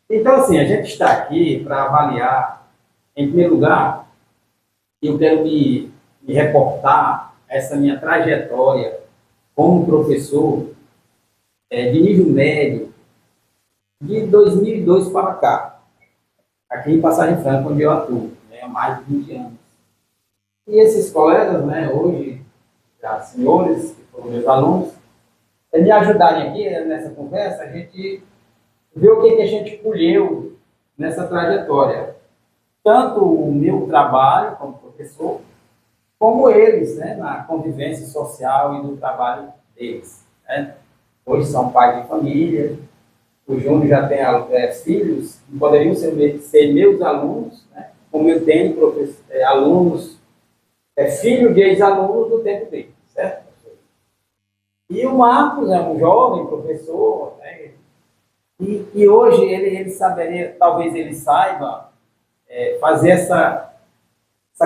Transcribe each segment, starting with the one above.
Então, assim, a gente está aqui para avaliar, em primeiro lugar, eu quero me reportar essa minha trajetória como professor de nível médio de 2002 para cá, aqui em Passagem Franca, onde eu atuo, né, há mais de 20 anos. E esses colegas, né, hoje, já senhores, que foram meus alunos, me ajudarem aqui nessa conversa, a gente ver o que a gente colheu nessa trajetória. Tanto o meu trabalho como professor, como eles, né, na convivência social e no trabalho deles. Né? Hoje são pais de família, o Júnior já tem filhos que poderiam ser meus alunos, né? Como eu tenho alunos, filho de ex-alunos do tempo dele, certo? E o Marcos é um jovem professor, né? E hoje ele saberia, talvez ele saiba fazer essa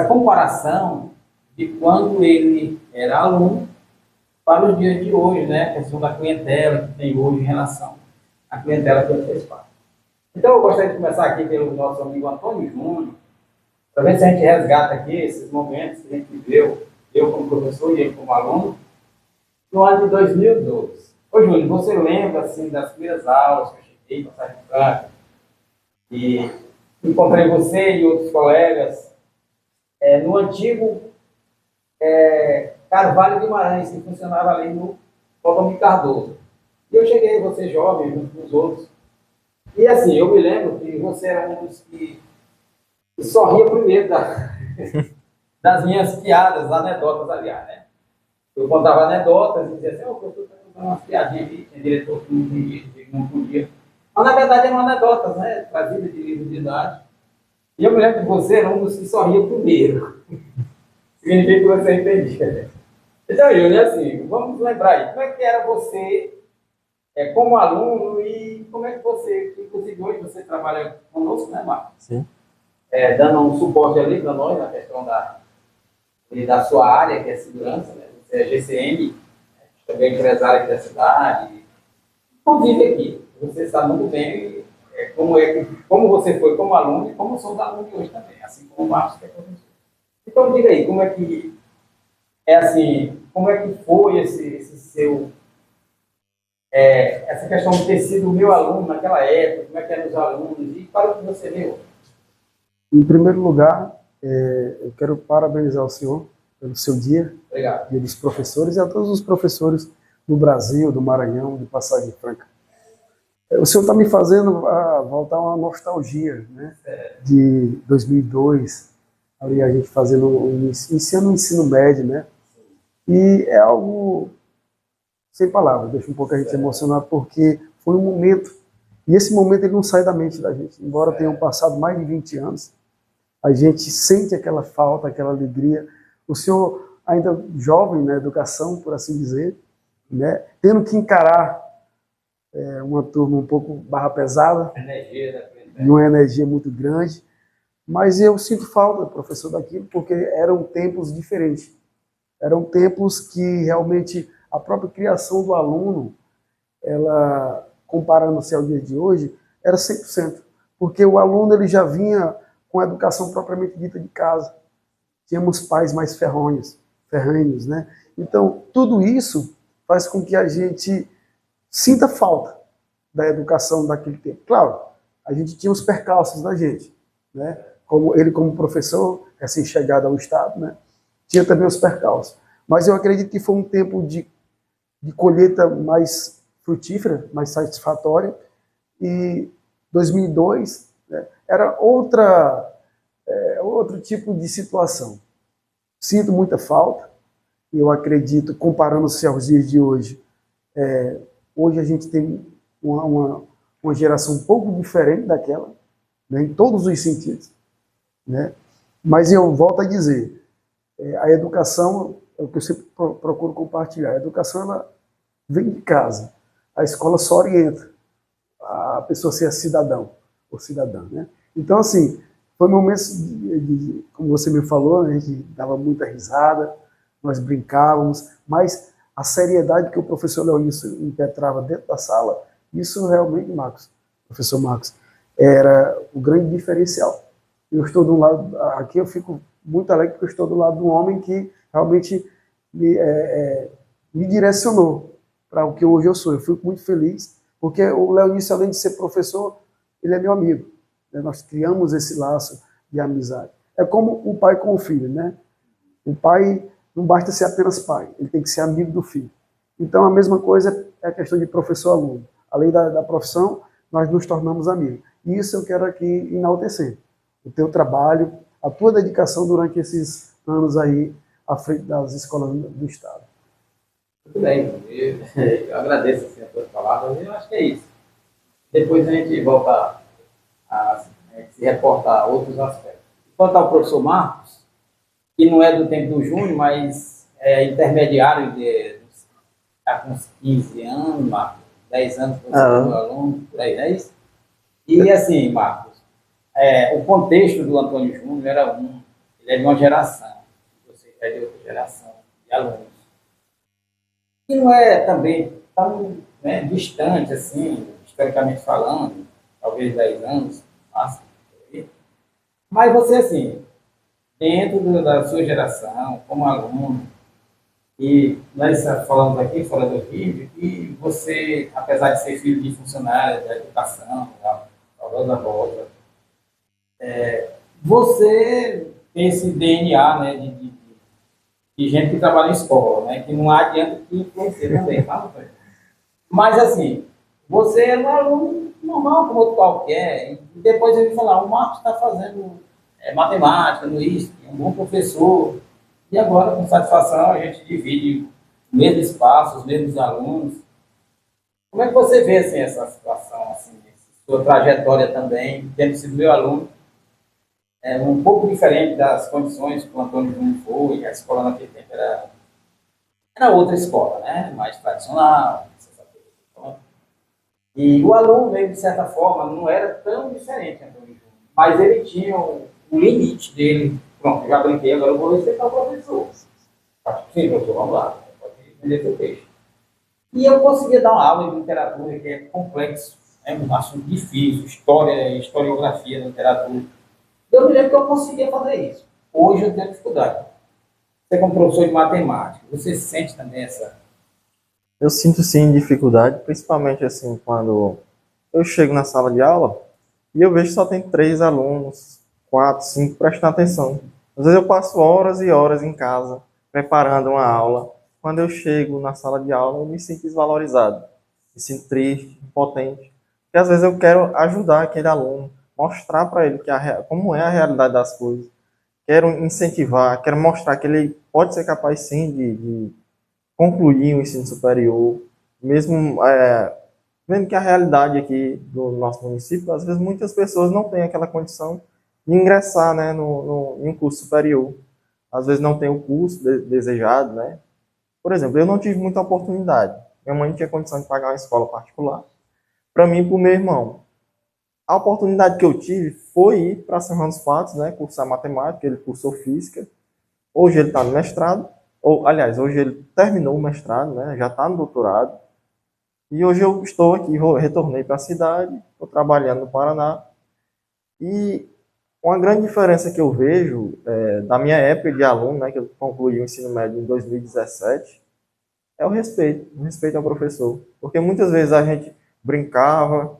comparação de quando ele era aluno para os dias de hoje, né? A questão da clientela que tem hoje em relação à clientela que ele fez parte. Então, eu gostaria de começar aqui pelo nosso amigo Antônio Júnior, para ver se a gente resgata aqui esses momentos que a gente viveu, eu como professor e ele como aluno, no ano de 2012. Ô, Júnior, você lembra, assim, das primeiras aulas que eu cheguei, Passagem Franca, e encontrei você e outros colegas no antigo Carvalho Guimarães, que funcionava ali no Valdomiro Cardoso. E eu cheguei, você jovem, junto com os outros. E assim, eu me lembro que você era um dos que sorria primeiro das minhas piadas, anedotas, aliás, né? Eu contava anedotas e dizia assim, oh, professor, está contando umas piadinhas aqui, tem diretor que não entendia, que não podia. Mas na verdade eram anedotas, né? Trazidas de livro de idade. E eu me lembro que você era um dos que sorria primeiro. Significa que você entendia. Então, Júnior, assim, vamos lembrar aí, como é que era você como aluno e como é que você, inclusive hoje você trabalha conosco, né, Marcos? Sim. Dando um suporte ali para nós na questão da sua área, que é segurança, né? Você é GCM, também empresário aqui da cidade, convive aqui. Você sabe muito bem como você foi como aluno e como sou os alunos de hoje também, assim como o Marcos que é professor. Então, diga aí, como é que assim, como é que foi esse seu essa questão de ter sido o meu aluno naquela época, como é que eram os alunos e para o que você viu? Em primeiro lugar, eu quero parabenizar o senhor pelo seu dia, Obrigado. dia dos professores, e a todos os professores do Brasil, do Maranhão, de Passagem Franca. O senhor está me fazendo voltar a uma nostalgia, né? De 2002, ali a gente fazendo iniciando o ensino médio, né? E é algo sem palavras, deixa um pouco a gente emocionado, porque foi um momento, e esse momento ele não sai da mente da gente, embora tenham passado mais de 20 anos, a gente sente aquela falta, aquela alegria. O senhor, ainda jovem na educação, por assim dizer, né, tendo que encarar uma turma um pouco barra pesada, e uma energia muito grande, mas eu sinto falta, professor, daquilo, porque eram tempos diferentes. Eram tempos que realmente a própria criação do aluno, ela, comparando-se ao dia de hoje, era 100%, porque o aluno ele já vinha com a educação propriamente dita de casa. Tínhamos pais mais ferranhos, né? Então, tudo isso faz com que a gente sinta falta da educação daquele tempo. Claro, a gente tinha os percalços da gente, né? Como professor, recém-chegado ao Estado, né? Tinha também os percalços. Mas eu acredito que foi um tempo de colheita mais frutífera, mais satisfatória, e 2002, né, era outro tipo de situação. Sinto muita falta, e eu acredito, comparando-se aos dias de hoje, hoje a gente tem uma geração um pouco diferente daquela, né, em todos os sentidos. Né? Mas eu volto a dizer, a educação, é o que eu sempre procuro compartilhar, a educação ela vem de casa, a escola só orienta a pessoa ser cidadão ou cidadã. Né? Então, assim, foi um momento, como você me falou, a gente dava muita risada, nós brincávamos, mas a seriedade que o professor Leonício impetrava dentro da sala, isso realmente, professor Marcos, era o grande diferencial. Eu estou do lado, aqui eu fico muito alegre porque eu estou do lado de um homem que realmente me direcionou para o que hoje eu sou. Eu fico muito feliz, porque o Leonício, além de ser professor, ele é meu amigo. Né? Nós criamos esse laço de amizade. É como o pai com o filho, né? O pai não basta ser apenas pai, ele tem que ser amigo do filho. Então, a mesma coisa é a questão de professor-aluno. Além da profissão, nós nos tornamos amigos. E isso eu quero aqui enaltecer. O teu trabalho, a tua dedicação durante esses anos aí à frente das escolas do Estado. Muito bem, eu agradeço assim, as tuas palavras, eu acho que é isso. Depois a gente volta a se reportar a outros aspectos. Quanto ao professor Marcos, que não é do tempo do Júnior, mas é intermediário está com uns 15 anos, Marcos, 10 anos que você é meu aluno, por aí, não é isso? E assim, Marcos, o contexto do Antônio Júnior era ele é de uma geração, você é de outra geração de alunos. E não é também tão, né, distante, assim, historicamente falando, talvez 10 anos, máximo, mas você, assim, dentro da sua geração, como aluno, e nós falamos aqui, fora do vídeo, que você, apesar de ser filho de funcionário da educação, da Rosa Rosa, você tem esse DNA, né, de gente que trabalha em escola, né, que não adianta que influencia também, tá? Mas, assim, você é um aluno normal, como outro qualquer, e depois ele falar, o Marcos está fazendo matemática no ISP, é um bom professor, e agora, com satisfação, a gente divide o mesmo espaço, os mesmos alunos. Como é que você vê assim, essa situação, assim, sua trajetória também, tendo sido meu aluno, um pouco diferente das condições que o Antônio Júnior foi, a escola naquele tempo era outra escola, né? Mais tradicional, e o aluno, de certa forma, não era tão diferente, Antônio Júnior, mas ele tinha o limite dele. Pronto, já brinquei, agora eu vou respeitar o professor. Sim, professor, vamos lá, pode vender seu peixe. E eu conseguia dar uma aula de literatura que é complexo, é um assunto difícil, história, historiografia da literatura. Eu me lembro que eu conseguia fazer isso. Hoje eu tenho dificuldade. Você, como professor de matemática, você sente também essa... Eu sinto sim dificuldade, principalmente assim quando eu chego na sala de aula e eu vejo que só tem 3 alunos, 4, 5 prestando atenção. Às vezes eu passo horas e horas em casa preparando uma aula. Quando eu chego na sala de aula, eu me sinto desvalorizado, me sinto triste, impotente. Porque às vezes eu quero ajudar aquele aluno, mostrar para ele como é a realidade das coisas. Quero incentivar, quero mostrar que ele pode ser capaz sim de concluir o ensino superior, mesmo vendo que a realidade aqui do nosso município, às vezes muitas pessoas não têm aquela condição de ingressar, né, em um curso superior. Às vezes não tem o curso desejado, né? Por exemplo, eu não tive muita oportunidade. Minha mãe tinha condição de pagar uma escola particular para mim e para o meu irmão. A oportunidade que eu tive foi ir para São João dos Patos, né, cursar matemática, ele cursou física. Hoje ele está no mestrado, aliás, hoje ele terminou o mestrado, né, já está no doutorado. E hoje eu estou aqui, retornei para a cidade, estou trabalhando no Paraná. E uma grande diferença que eu vejo da minha época de aluno, né, que eu concluí o ensino médio em 2017, é o respeito ao professor. Porque muitas vezes a gente brincava,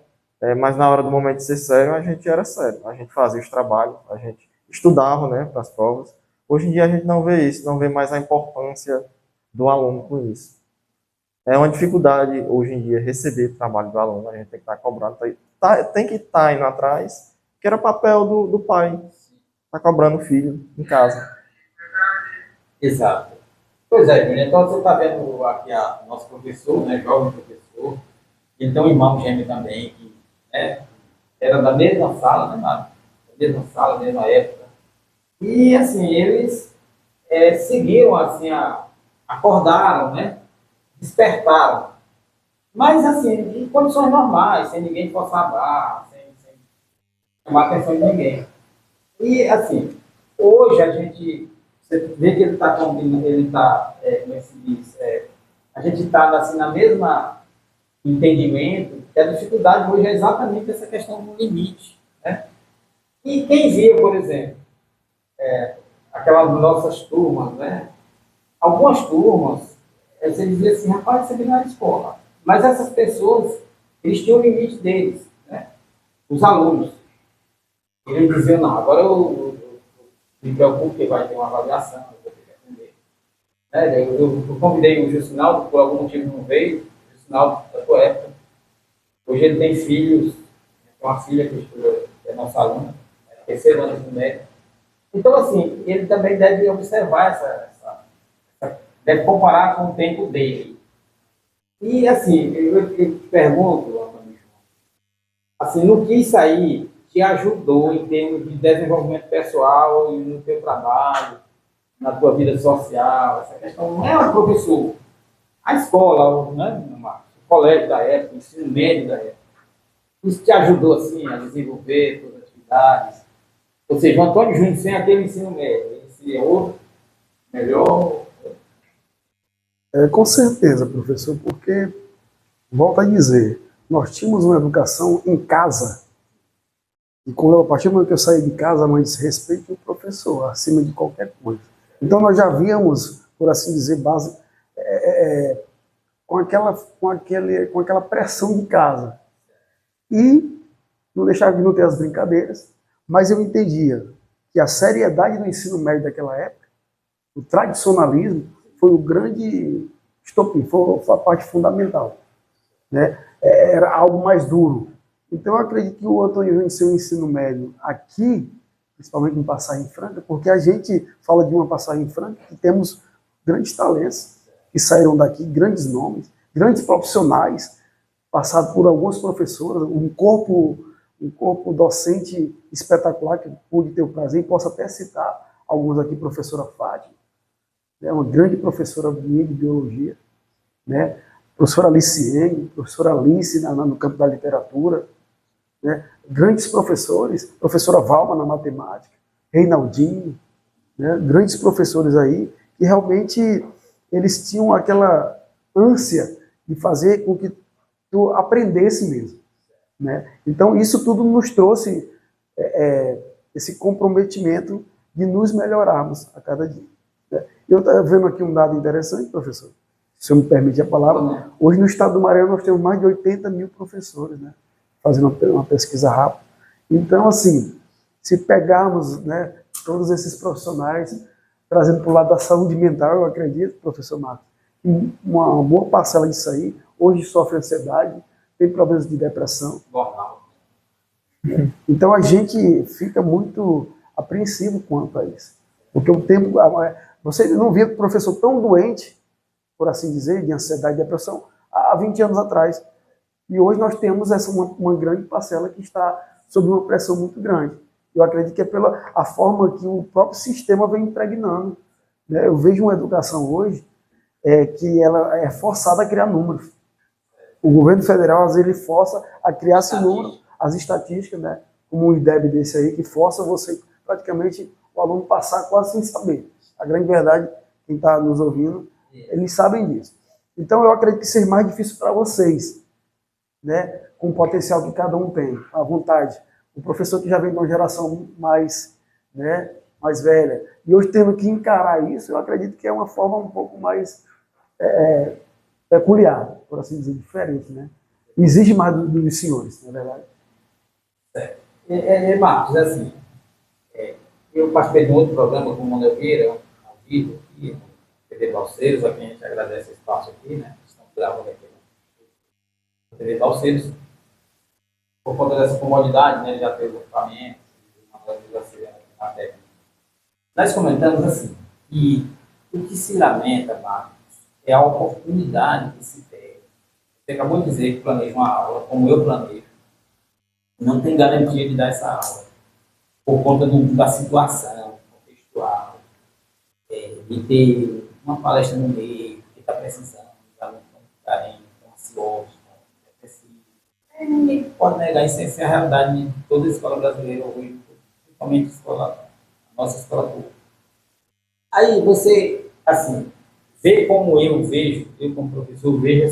mas na hora do momento de ser sério, a gente era sério. A gente fazia os trabalhos, a gente estudava, né, para as provas. Hoje em dia a gente não vê isso, não vê mais a importância do aluno com isso. É uma dificuldade hoje em dia receber o trabalho do aluno, a gente tem que estar cobrando, tem que estar indo atrás, que era papel do pai, estar cobrando o filho em casa. Exato. Pois é, Júnior, então você está vendo aqui o nosso professor, né, jovem professor, ele tem um irmão gêmeo também, que era da mesma sala, né, Mário? Da mesma sala, da mesma época. E, assim, eles seguiram, assim, acordaram, né? Despertaram. Mas, assim, em condições normais, sem ninguém forçar a barra, sem chamar a atenção de ninguém. E, assim, hoje a gente, você vê que ele está, como é que se diz, a gente está, assim, na mesma entendimento que a dificuldade hoje é exatamente essa questão do limite, né? E quem via, por exemplo, aquelas nossas turmas, né? Algumas turmas, você dizia assim, rapaz, isso aqui não é escola. Mas essas pessoas, eles tinham o limite deles, né? Os alunos. Eles diziam, não, agora eu me preocupo que vai ter uma avaliação, eu vou ter que atender. Né? Eu convidei o Gilcinaldo, por algum motivo não veio, o Gilcinaldo da tua época. Hoje ele tem filhos, tem uma filha que estuda, que é nossa aluna, terceiro ano do médio. Então, assim, ele também deve observar deve comparar com o tempo dele. E, assim, eu te pergunto, Antônio, assim, no que isso aí te ajudou em termos de desenvolvimento pessoal e no teu trabalho, na tua vida social, essa questão não é o professor, a escola, né, o colégio da época, o ensino médio da época. Isso te ajudou, assim, a desenvolver suas atividades. Ou seja, o Antônio Júnior sem aquele ensino médio, ele seria outro, melhor. Com certeza, professor, porque, volto a dizer, nós tínhamos uma educação em casa. E a partir do momento que eu saí de casa, a mãe disse, respeite o professor, acima de qualquer coisa. Então nós já víamos, por assim dizer, base, com aquela pressão de casa. E não deixava de não ter as brincadeiras, mas eu entendia que a seriedade do ensino médio daquela época, o tradicionalismo, foi o grande estopim, foi a parte fundamental, né? Era algo mais duro. Então, eu acredito que o Antônio Júnior, seu ensino médio aqui, principalmente em Passagem Franca, porque a gente fala de uma Passagem Franca que temos grandes talentos que saíram daqui, grandes nomes, grandes profissionais, passados por algumas professoras, um corpo docente espetacular, que pude ter o prazer e posso até citar alguns aqui, professora Fátima, né, uma grande professora minha de biologia, né, professora Aliciene, professora Alice no campo da literatura, né, grandes professores, professora Valma na matemática, Reinaldinho, né, grandes professores aí, que realmente eles tinham aquela ânsia de fazer com que tu aprendesse mesmo, né? Então isso tudo nos trouxe esse comprometimento de nos melhorarmos a cada dia, né? Eu estava vendo aqui um dado interessante, professor, se eu me permite a palavra. Hoje no estado do Maranhão nós temos mais de 80 mil professores, né? Fazendo uma pesquisa rápida. Então, assim, se pegarmos, né, todos esses profissionais, trazendo para o lado da saúde mental, eu acredito, professor Marcos, uma boa parcela disso aí, hoje sofre ansiedade, tem problemas de depressão. Então a gente fica muito apreensivo quanto a isso. Porque o tempo, você não via o professor tão doente, por assim dizer, de ansiedade e depressão, há 20 anos atrás. E hoje nós temos uma grande parcela que está sob uma pressão muito grande. Eu acredito que é pela a forma que o próprio sistema vem impregnando, né? Eu vejo uma educação hoje que ela é forçada a criar números. O governo federal, às vezes, ele força a criar esse número, as estatísticas, né? Como um IDEB desse aí, que força você, praticamente, o aluno passar quase sem saber. A grande verdade, quem está nos ouvindo, eles sabem disso. Então, eu acredito que seja mais difícil para vocês, né? Com o potencial que cada um tem, a vontade. O professor que já vem de uma geração mais, né, mais velha, e hoje tendo que encarar isso, eu acredito que é uma forma um pouco mais peculiar, por assim dizer, diferente, né? Exige mais dos senhores, não é verdade? Marcos, assim, eu participei de um outro programa com o Manuel Vieira, ao vivo, aqui, no TV Balseiros, a quem a gente agradece o espaço aqui, né? Estamos gravando aqui no TV Balseiros, por conta dessa comodidade, né? Já ter o equipamento, na técnica. Nós comentamos assim, que o que se lamenta, Marcos, é a oportunidade que se tem. Você acabou de dizer que planeja uma aula, como eu planejo, não tem garantia de dar essa aula, por conta da situação contextual, de ter uma palestra no meio, que está precisando, os alunos estão carentes, estão ansiosos, estão depressivos. Ninguém pode negar isso, essa é a realidade de toda a escola brasileira hoje, principalmente a nossa escola pública. Aí você, assim, vê como eu vejo, eu como professor vejo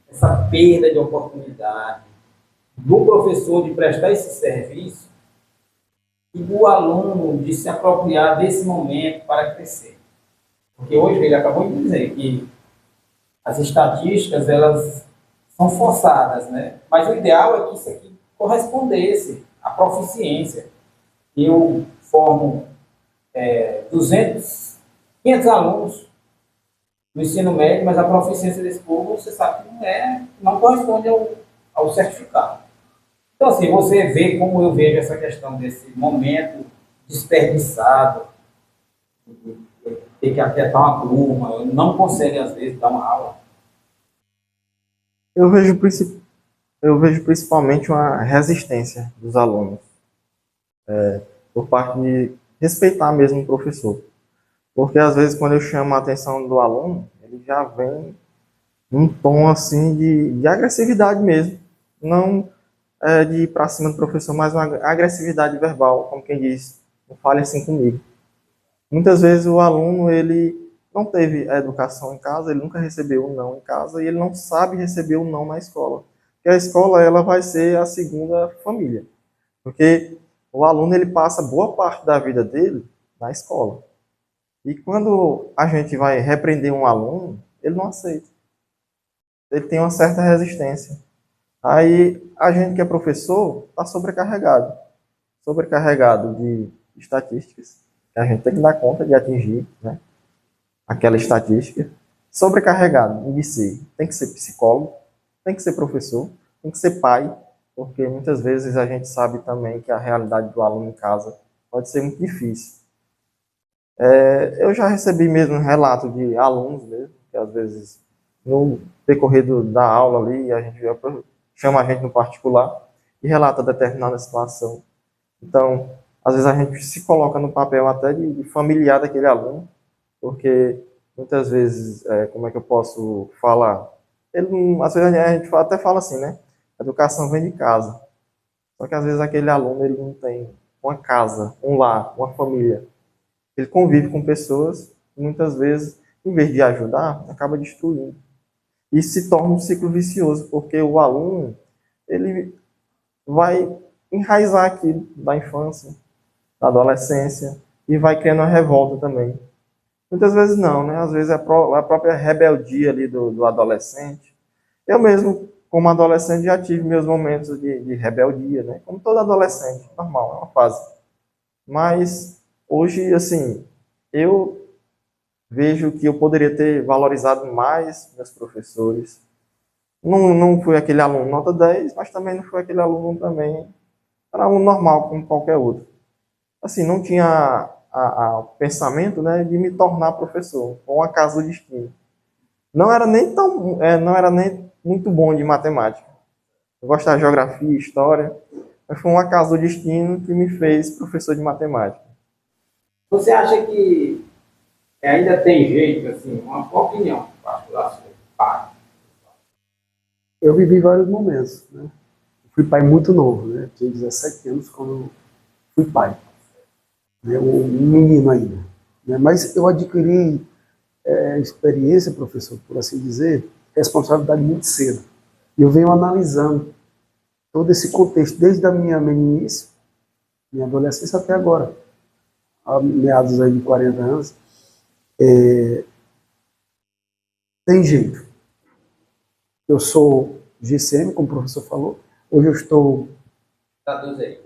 essa perda de oportunidade do professor de prestar esse serviço e do aluno de se apropriar desse momento para crescer. Porque hoje ele acabou de dizer que as estatísticas, elas são forçadas, né? Mas o ideal é que isso aqui correspondesse à proficiência. Eu formo 500 alunos no ensino médio, mas a proficiência desse povo, você sabe que não corresponde ao certificado. Então, assim, você vê como eu vejo essa questão desse momento desperdiçado, de ter que aquietar uma turma, não consegue, às vezes, dar uma aula. Eu vejo, eu vejo principalmente uma resistência dos alunos, por parte de respeitar mesmo o professor. Porque, às vezes, quando eu chamo a atenção do aluno, ele já vem num tom, assim, de agressividade mesmo. Não de ir para cima do professor, mas uma agressividade verbal, como quem diz, não fale assim comigo. Muitas vezes o aluno, ele não teve a educação em casa, ele nunca recebeu um não em casa e ele não sabe receber um não na escola. Porque a escola, ela vai ser a segunda família. Porque o aluno, ele passa boa parte da vida dele na escola. E quando a gente vai repreender um aluno, ele não aceita. Ele tem uma certa resistência. Aí a gente que é professor está sobrecarregado. Sobrecarregado de estatísticas, que a gente tem que dar conta de atingir, né, aquela estatística. Sobrecarregado de ser. Tem que ser psicólogo, tem que ser professor, tem que ser pai, porque muitas vezes a gente sabe também que a realidade do aluno em casa pode ser muito difícil. Eu já recebi mesmo relato de alunos mesmo, que às vezes no decorrer da aula ali, a gente chama a gente no particular e relata determinada situação. Então, às vezes a gente se coloca no papel até de familiar daquele aluno, porque muitas vezes, como é que eu posso falar? Às vezes a gente até fala assim, né? A educação vem de casa. Só que às vezes aquele aluno ele não tem uma casa, um lar, uma família. Ele convive com pessoas e muitas vezes, em vez de ajudar, acaba destruindo. E se torna um ciclo vicioso, porque o aluno ele vai enraizar aqui da infância, da adolescência, e vai criando uma revolta também. Muitas vezes não, né? Às vezes é a própria rebeldia ali do adolescente. Eu mesmo, como adolescente, já tive meus momentos de rebeldia, né? Como todo adolescente, normal, é uma fase. Mas hoje, assim, eu vejo que eu poderia ter valorizado mais meus professores. Não fui aquele aluno nota 10, mas também não fui aquele aluno também. Era um normal, como qualquer outro. Assim, não tinha o pensamento, né, de me tornar professor, ou uma casa do destino. Não era nem muito bom de matemática. Eu gostava de geografia, história, mas foi uma casa do destino que me fez professor de matemática. Você acha que ainda tem jeito, assim, uma opinião particular sobre pai? Eu vivi vários momentos, né? Fui pai muito novo, né? Tinha 17 anos quando fui pai. Né? Um menino ainda. Né? Mas eu adquiri experiência, professor, por assim dizer, responsabilidade muito cedo. E eu venho analisando todo esse contexto, desde a minha meninice, minha adolescência até agora, a meados aí de 40 anos. Tem jeito. Eu sou GCM, como o professor falou. Hoje eu estou Traduz aí,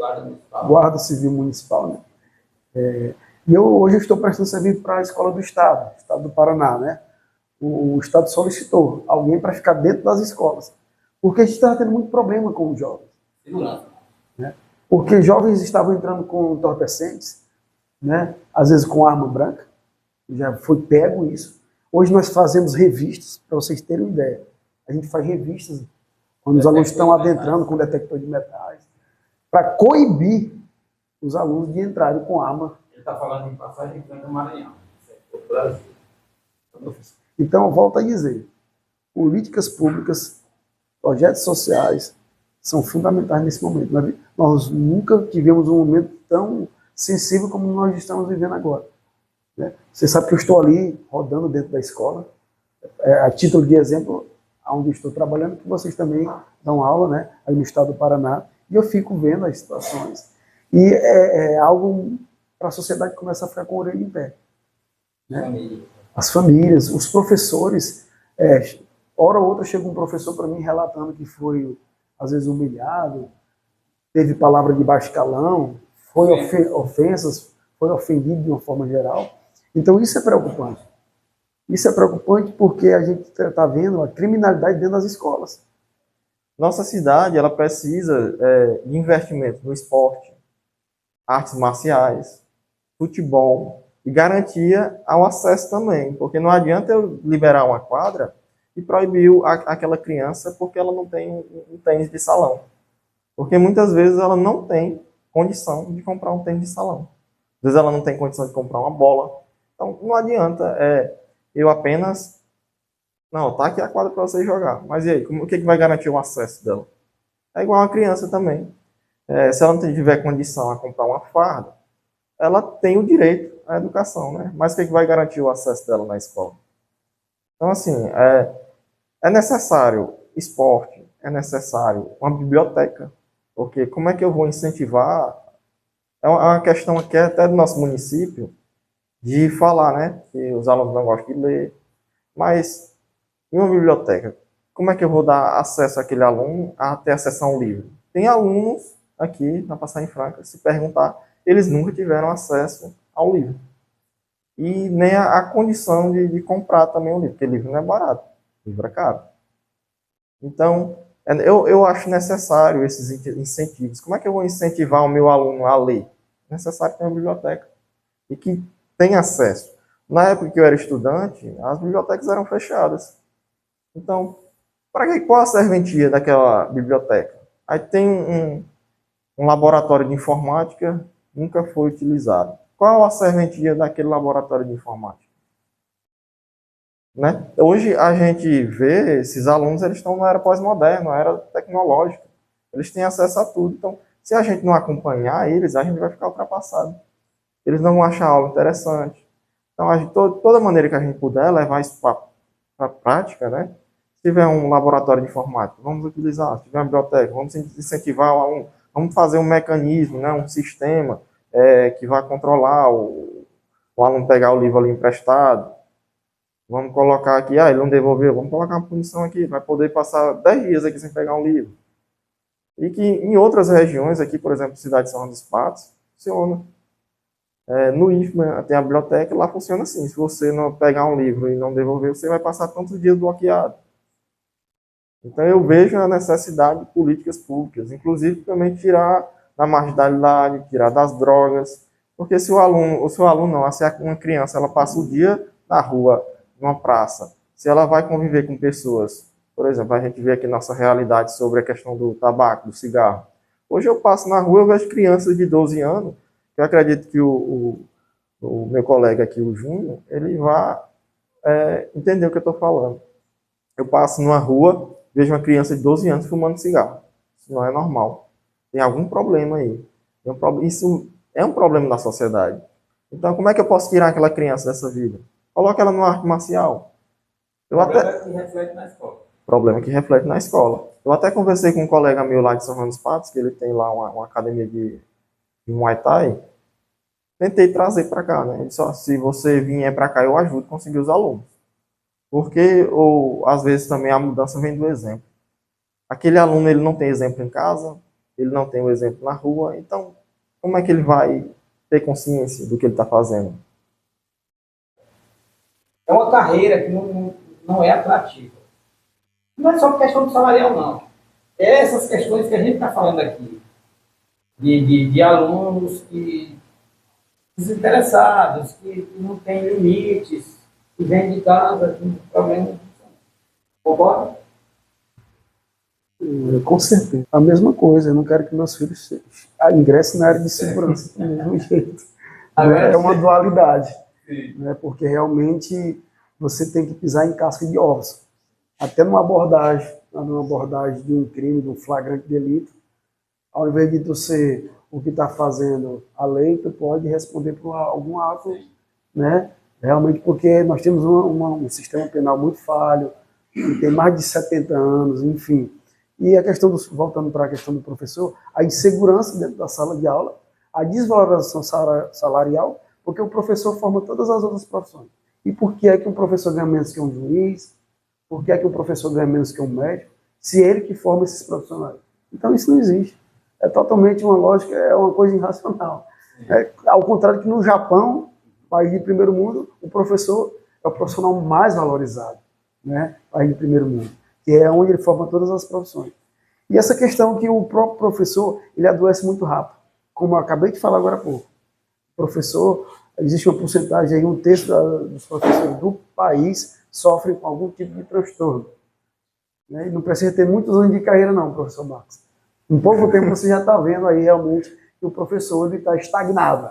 Guarda Civil Municipal, né? E hoje eu estou prestando serviço para a Escola do Estado do Paraná, né? O Estado solicitou alguém para ficar dentro das escolas, porque a gente estava tendo muito problema com os jovens. Né? Porque jovens estavam entrando com entorpecentes, né? Às vezes com arma branca, já foi pego isso. Hoje nós fazemos revistas, para vocês terem uma ideia. A gente faz revistas quando os alunos estão adentrando com detector de metais, para coibir os alunos de entrarem com arma. Ele está falando em Passagem de Franca do Maranhão, do Brasil. Então, eu volto a dizer, políticas públicas, projetos sociais são fundamentais nesse momento. Nós nunca tivemos um momento tão sensível como nós estamos vivendo agora. Né? Você sabe que eu estou ali rodando dentro da escola. A título de exemplo, onde eu estou trabalhando, que vocês também dão aula, né, aí no estado do Paraná, e eu fico vendo as situações. E é algo para a sociedade começar a ficar com a orelha em pé. Né? As famílias, os professores, hora ou outra chega um professor para mim relatando que foi, às vezes, humilhado, teve palavra de baixo calão, foi ofensas, foi ofendido de uma forma geral. Então isso é preocupante. Isso é preocupante porque a gente está vendo a criminalidade dentro das escolas. Nossa cidade, ela precisa de investimento no esporte, artes marciais, futebol e garantia ao acesso também, porque não adianta eu liberar uma quadra e proibir aquela criança porque ela não tem um tênis de salão. Porque muitas vezes ela não tem condição de comprar um tênis de salão. Às vezes ela não tem condição de comprar uma bola. Então não adianta eu apenas... Não, tá aqui a quadra para você jogar. Mas e aí, o que vai garantir o acesso dela? É igual a criança também. Se ela não tiver condição a comprar uma farda, ela tem o direito à educação, né? Mas o que vai garantir o acesso dela na escola? Então, assim, é necessário esporte, é necessário uma biblioteca, porque como é que eu vou incentivar? É uma questão aqui até do nosso município, de falar, né, que os alunos não gostam de ler, mas em uma biblioteca, como é que eu vou dar acesso àquele aluno a ter acesso a um livro? Tem alunos aqui na Passagem Franca, se perguntar, eles nunca tiveram acesso ao livro. E nem a condição de comprar também o livro, porque livro não é barato, livro é caro. Então, eu acho necessário esses incentivos. Como é que eu vou incentivar o meu aluno a ler? É necessário ter uma biblioteca e que tenha acesso. Na época que eu era estudante, as bibliotecas eram fechadas. Então, qual a serventia daquela biblioteca? Aí tem um laboratório de informática, nunca foi utilizado. Qual a serventia daquele laboratório de informática? Né? Hoje a gente vê esses alunos, eles estão na era pós-moderna, na era tecnológica. Eles têm acesso a tudo. Então, se a gente não acompanhar eles, a gente vai ficar ultrapassado. Eles não vão achar a aula interessante. Então, toda maneira que a gente puder levar isso para a prática, né? Se tiver um laboratório de informática, vamos utilizar. Se tiver uma biblioteca, vamos incentivar o aluno. Vamos fazer um mecanismo, né? Um sistema que vai controlar o aluno pegar o livro ali emprestado. Vamos colocar aqui, ele não devolveu, vamos colocar uma punição aqui, vai poder passar 10 dias aqui sem pegar um livro. E que em outras regiões, aqui, por exemplo, cidade de São João dos Patos, funciona. No IFMA tem a biblioteca, lá funciona assim, se você não pegar um livro e não devolver, você vai passar tantos dias bloqueado. Então eu vejo a necessidade de políticas públicas, inclusive também tirar da marginalidade, tirar das drogas, porque se uma criança, ela passa o dia na rua, numa praça, se ela vai conviver com pessoas, por exemplo, a gente vê aqui nossa realidade sobre a questão do tabaco, do cigarro. Hoje eu passo na rua, eu vejo crianças de 12 anos, eu acredito que o meu colega aqui, o Júnior, ele vai entender o que eu estou falando. Eu passo numa rua, vejo uma criança de 12 anos fumando cigarro. Isso não é normal. Tem algum problema aí. Isso é um problema da sociedade. Então, como é que eu posso tirar aquela criança dessa vida? Coloca ela numa arte marcial. Problema que reflete na escola. Problema que reflete na escola. Eu até conversei com um colega meu lá de São João dos Patos, que ele tem lá uma academia de Muay Thai. Tentei trazer para cá, né? Ele disse, se você vier para cá, eu ajudo a conseguir os alunos. Porque, às vezes, também a mudança vem do exemplo. Aquele aluno, ele não tem exemplo em casa, ele não tem o exemplo na rua, então, como é que ele vai ter consciência do que ele está fazendo? É uma carreira que não é atrativa. Não é só questão do salarial, não. É essas questões que a gente está falando aqui. De alunos desinteressados, que não têm limites, que vêm de casa com problemas. Concorda? Com certeza. A mesma coisa. Eu não quero que meus filhos ingressem na área de segurança do mesmo jeito. É uma dualidade. Né? Porque realmente você tem que pisar em casca de ovos. Até numa abordagem de um crime, de um flagrante delito, ao invés de tu ser o que está fazendo a lei, tu pode responder por algum ato, né? Realmente porque nós temos um sistema penal muito falho, que tem mais de 70 anos, enfim. E a questão voltando para a questão do professor, a insegurança dentro da sala de aula, a desvalorização salarial, porque o professor forma todas as outras profissões. E por que é que um professor ganha menos que um juiz? Por que é que um professor ganha menos que um médico? Se é ele que forma esses profissionais. Então isso não existe. É totalmente uma lógica, é uma coisa irracional. Ao contrário que no Japão, país de primeiro mundo, o professor é o profissional mais valorizado, né? País de primeiro mundo, que é onde ele forma todas as profissões. E essa questão que o próprio professor, ele adoece muito rápido. Como eu acabei de falar agora há pouco. O professor, existe uma porcentagem aí, um terço dos professores do país sofrem com algum tipo de transtorno. Né? E não precisa ter muitos anos de carreira não, professor Marcos. Em pouco tempo você já está vendo aí realmente que o professor está estagnado.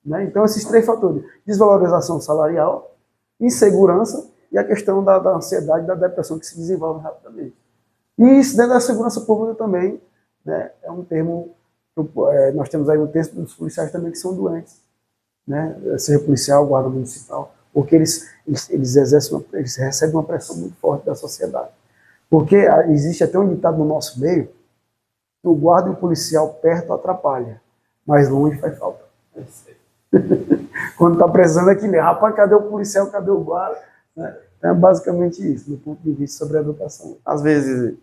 Né? Então esses três fatores, desvalorização salarial, insegurança e a questão da ansiedade e da depressão que se desenvolve rapidamente. E isso dentro da segurança pública também, né, é um termo, nós temos aí um texto dos policiais também que são doentes, né, seja policial, guarda municipal, porque eles recebem uma pressão muito forte da sociedade. Porque existe até um ditado no nosso meio, que o guarda e o policial perto atrapalha, mas longe faz falta. Quando está precisando aqui, rapaz, cadê o policial, cadê o guarda? Né? Então é basicamente isso, do ponto de vista sobre a educação. Às vezes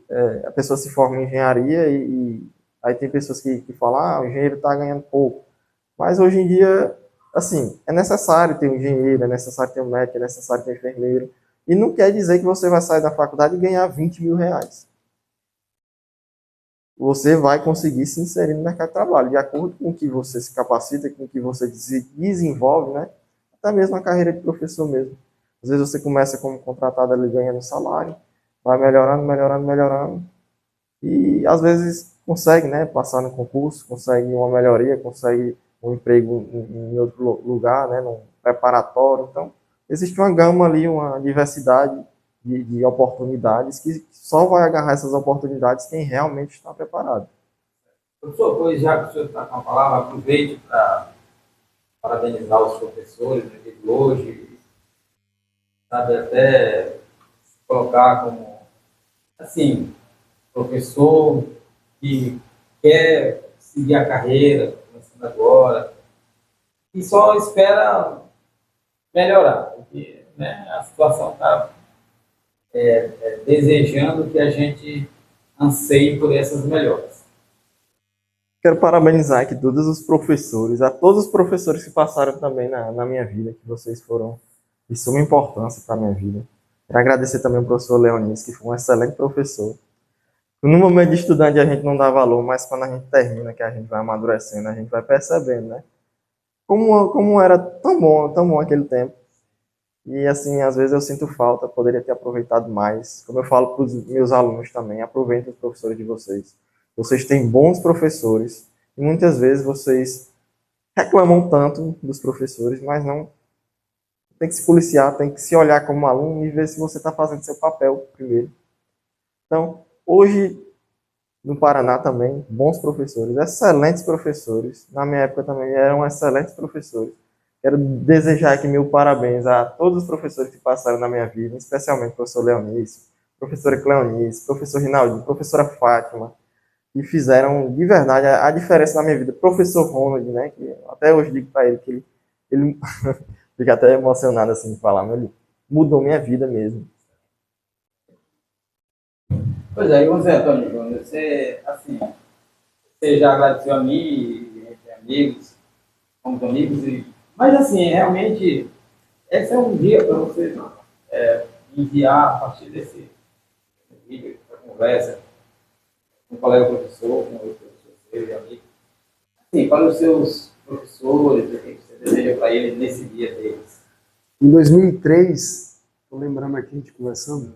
a pessoa se forma em engenharia e aí tem pessoas que falam, o engenheiro está ganhando pouco. Mas hoje em dia, assim, é necessário ter um engenheiro, é necessário ter um médico, é necessário ter um enfermeiro. E não quer dizer que você vai sair da faculdade e ganhar 20 mil reais. Você vai conseguir se inserir no mercado de trabalho, de acordo com o que você se capacita, com o que você se desenvolve, né? Até mesmo a carreira de professor mesmo. Às vezes você começa como contratado ali ganhando salário, vai melhorando, melhorando, melhorando. E às vezes consegue, né, passar no concurso, consegue uma melhoria, consegue um emprego em outro lugar, né, num preparatório. Então, existe uma gama ali, uma diversidade de oportunidades que só vai agarrar essas oportunidades quem realmente está preparado. Professor, pois já que o senhor está com a palavra, aproveite para parabenizar os professores né, de hoje, sabe, até se colocar como, assim, professor que quer seguir a carreira, começando agora, e só espera melhorar, porque né, a situação está desejando que a gente anseie por essas melhoras. Quero parabenizar aqui todos os professores, a todos os professores que passaram também na minha vida, que vocês foram de suma importância para a minha vida. Quero agradecer também ao professor Leonis, que foi um excelente professor. No momento de estudante a gente não dá valor, mas quando a gente termina, que a gente vai amadurecendo, a gente vai percebendo, né? Como era tão bom aquele tempo. E assim, às vezes eu sinto falta, poderia ter aproveitado mais. Como eu falo para os meus alunos também, aproveitem os professores de vocês. Vocês têm bons professores e muitas vezes vocês reclamam tanto dos professores, mas não tem que se policiar, tem que se olhar como aluno e ver se você está fazendo seu papel primeiro. Então, hoje no Paraná também, bons professores, excelentes professores. Na minha época também eram excelentes professores. Quero desejar aqui meu parabéns a todos os professores que passaram na minha vida, especialmente o professor Leonício, professora Cleonice, professor Rinaldo, professora Fátima, que fizeram de verdade a diferença na minha vida. Professor Ronald, né, que até hoje digo para ele que ele fica até emocionado assim de falar, mas ele mudou minha vida mesmo. Pois é, e José Antônio Júnior, você já agradeceu a mim, amigos, como amigos, mas assim, realmente, esse é um dia para você enviar a partir desse vídeo, essa conversa, com o colega professor, com o professor seu e amigo, assim, para os seus professores, o que você deseja para eles nesse dia deles. Em 2003, estou lembrando aqui, a gente conversando,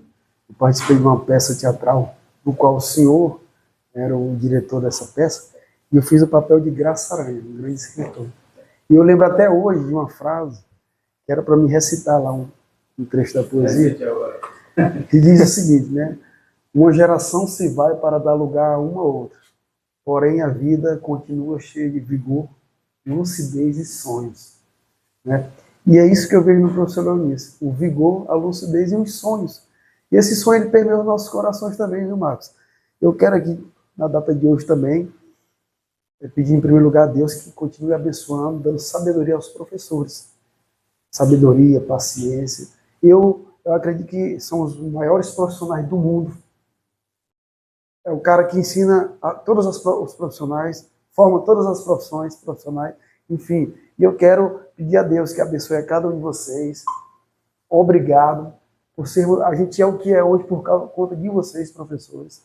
eu participei de uma peça teatral, no qual o senhor era o diretor dessa peça, e eu fiz o papel de Graça Aranha, um grande escritor. E eu lembro até hoje de uma frase, que era para me recitar lá um trecho da poesia, que diz o seguinte, né? Uma geração se vai para dar lugar a uma outra, porém a vida continua cheia de vigor, lucidez e sonhos. Né? E é isso que eu vejo no professor Leonis, o vigor, a lucidez e os sonhos. E esse sonho ele permeou nossos corações também, viu, Marcos? Eu quero aqui, na data de hoje também, pedir em primeiro lugar a Deus que continue abençoando, dando sabedoria aos professores. Sabedoria, paciência. Eu acredito que são os maiores profissionais do mundo. É o cara que ensina a todos os profissionais, forma todas as profissionais, enfim. E eu quero pedir a Deus que abençoe a cada um de vocês. Obrigado por sermos. A gente é o que é hoje por conta de vocês, professores.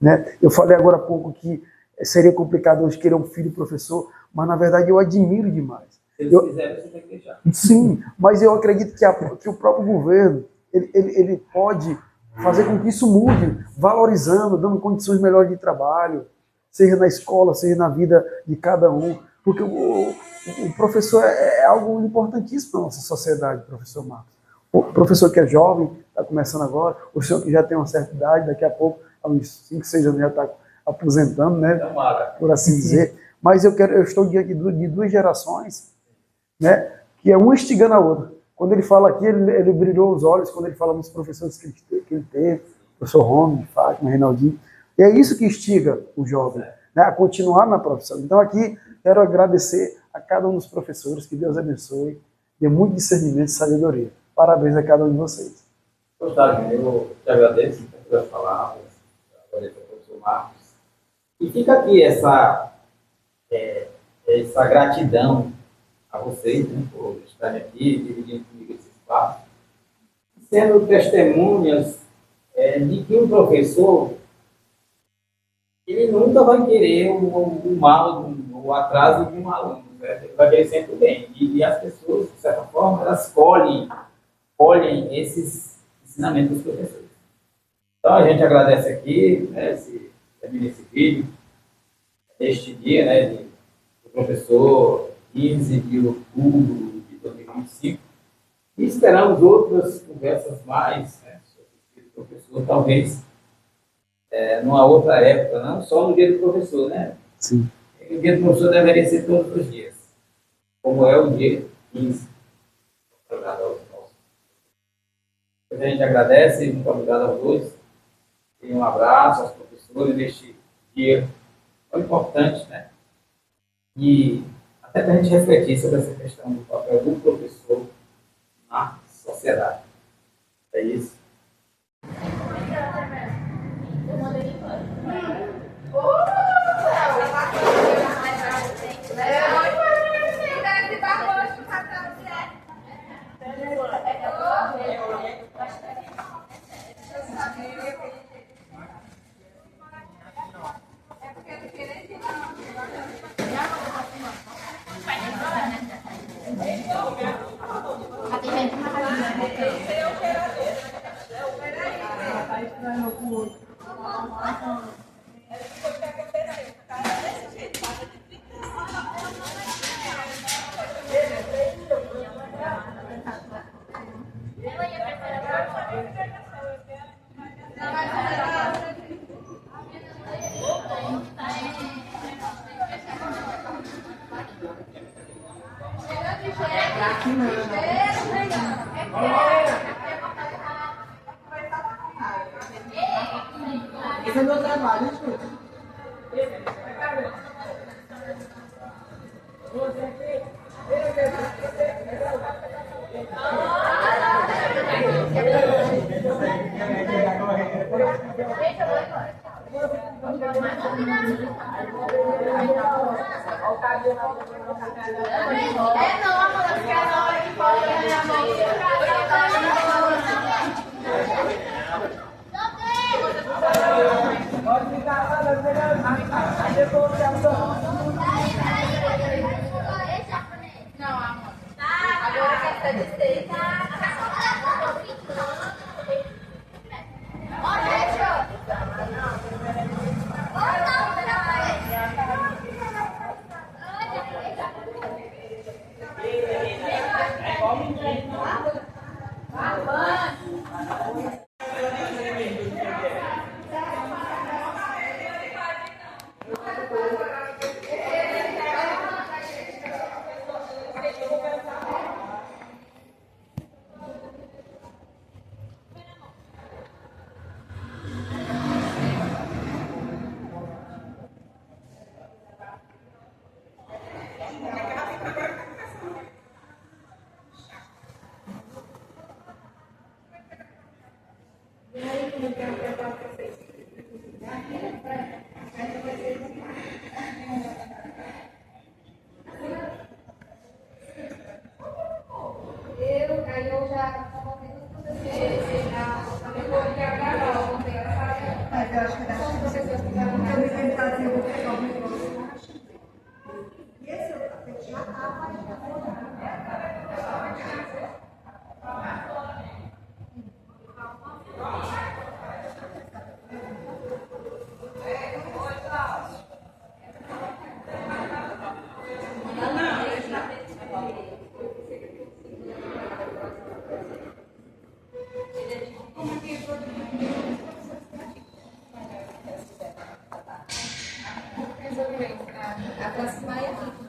Né? Eu falei agora há pouco que seria complicado hoje querer um filho professor, mas na verdade eu admiro demais. Se eles quiserem, você tem que deixar. Sim, mas eu acredito que o próprio governo ele pode fazer com que isso mude, valorizando, dando condições melhores de trabalho, seja na escola, seja na vida de cada um, porque o professor é algo importantíssimo para a nossa sociedade, professor Marcos. O professor que é jovem, está começando agora, o senhor que já tem uma certa idade, daqui a pouco, há uns 5, 6 anos já está aposentando, né? Por assim dizer. Mas eu estou diante de duas gerações, né? Que é uma instigando a outra. Quando ele fala aqui, ele brilhou os olhos quando ele fala nos professores que ele teve, o professor Romy, Fátima, Reinaldinho. E é isso que instiga o jovem, né, a continuar na profissão. Então aqui quero agradecer a cada um dos professores, que Deus abençoe, dê muito discernimento e sabedoria. Parabéns a cada um de vocês. Gostavo, eu te agradeço pelas palavras, agradeço ao professor Marcos. E fica aqui essa gratidão a vocês, né, por estarem aqui, dividindo comigo esse espaço, sendo testemunhas de que um professor ele nunca vai querer o mal, o atraso de um aluno, né? Ele vai querer sempre o bem. E as pessoas, de certa forma, elas colhem esses ensinamentos dos professores. Então, a gente agradece aqui, né, esse vídeo, este dia, né, do professor 15 de outubro de 2025, e esperamos outras conversas mais, né, sobre o professor, talvez numa outra época, não só no dia do professor, né? Sim. O dia do professor deveria ser todos os dias, como é o dia 15. Obrigado aos nossos. A gente agradece, muito obrigado aos dois, e um abraço aos professores neste dia tão importante, né? E até para a gente refletir sobre essa questão do papel do professor na sociedade. É isso. Esse é meu trabalho, escuta. Não, amor. Agora que está de seis, A próxima é aqui.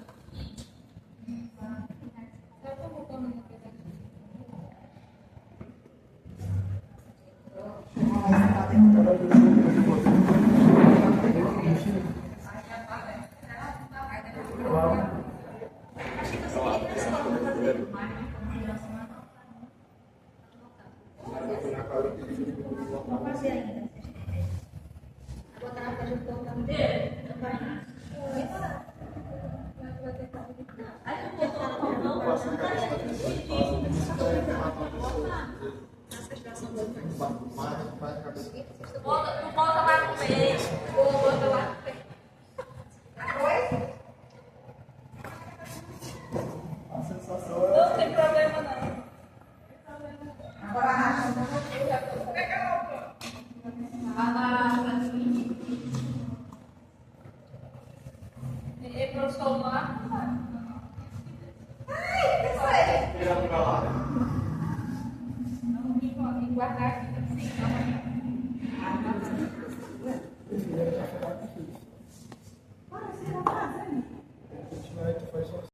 Vou fazer ainda. Vou botar na caixa de botão. Bota lá no meio. Bota lá no meio. Não tem problema não. Agora arrasta. E professor Marcos. Ai, que Não, guardar aqui. Sim,